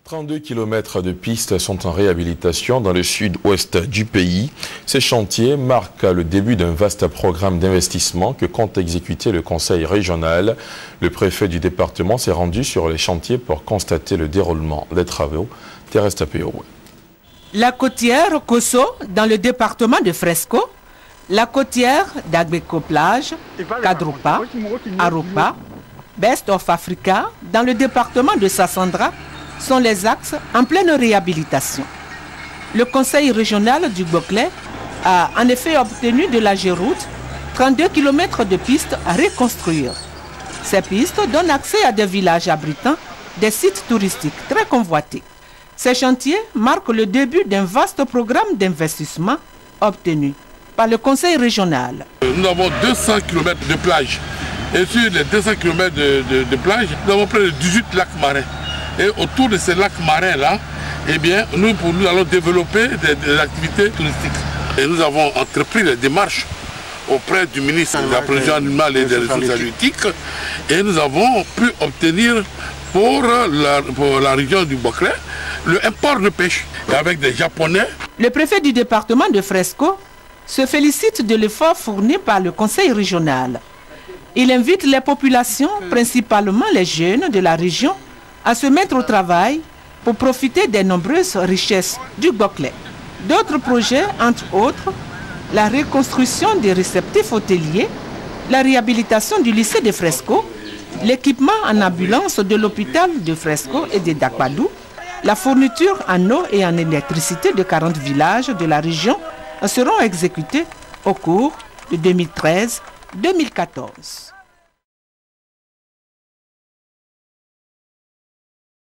32 km de pistes sont en réhabilitation dans le sud-ouest du pays. Ces chantiers marquent le début d'un vaste programme d'investissement que compte exécuter le conseil régional. Le préfet du département s'est rendu sur les chantiers pour constater le déroulement des travaux. Thérèse Tapéo. La côtière Kosso dans le département de Fresco, la côtière d'Agbeko-Plage, Kadrupa, Arupa, Best of Africa dans le département de Sassandra sont les axes en pleine réhabilitation. Le conseil régional du Gbokle a en effet obtenu de la Géroute 32 km de pistes à reconstruire. Ces pistes donnent accès à des villages abritants, des sites touristiques très convoités. Ces chantiers marquent le début d'un vaste programme d'investissement obtenu par le conseil régional. Nous avons 200 km de plage. Et sur les 200 km de plage, nous avons près de 18 lacs marins. Et autour de ces lacs marins-là, eh bien, nous allons développer des activités touristiques. Et nous avons entrepris les démarches auprès du ministre de la Production animale et des ressources halieutiques. Et nous avons pu obtenir pour la région du Gbokle le import de pêche. Et avec des Japonais. Le préfet du département de Fresco se félicite de l'effort fourni par le conseil régional. Il invite les populations, principalement les jeunes de la région, à se mettre au travail pour profiter des nombreuses richesses du Gbokle. D'autres projets, entre autres, la reconstruction des réceptifs hôteliers, la réhabilitation du lycée de Fresco, l'équipement en ambulance de l'hôpital de Fresco et de Dakpadou, la fourniture en eau et en électricité de 40 villages de la région seront exécutés au cours de 2013-2014.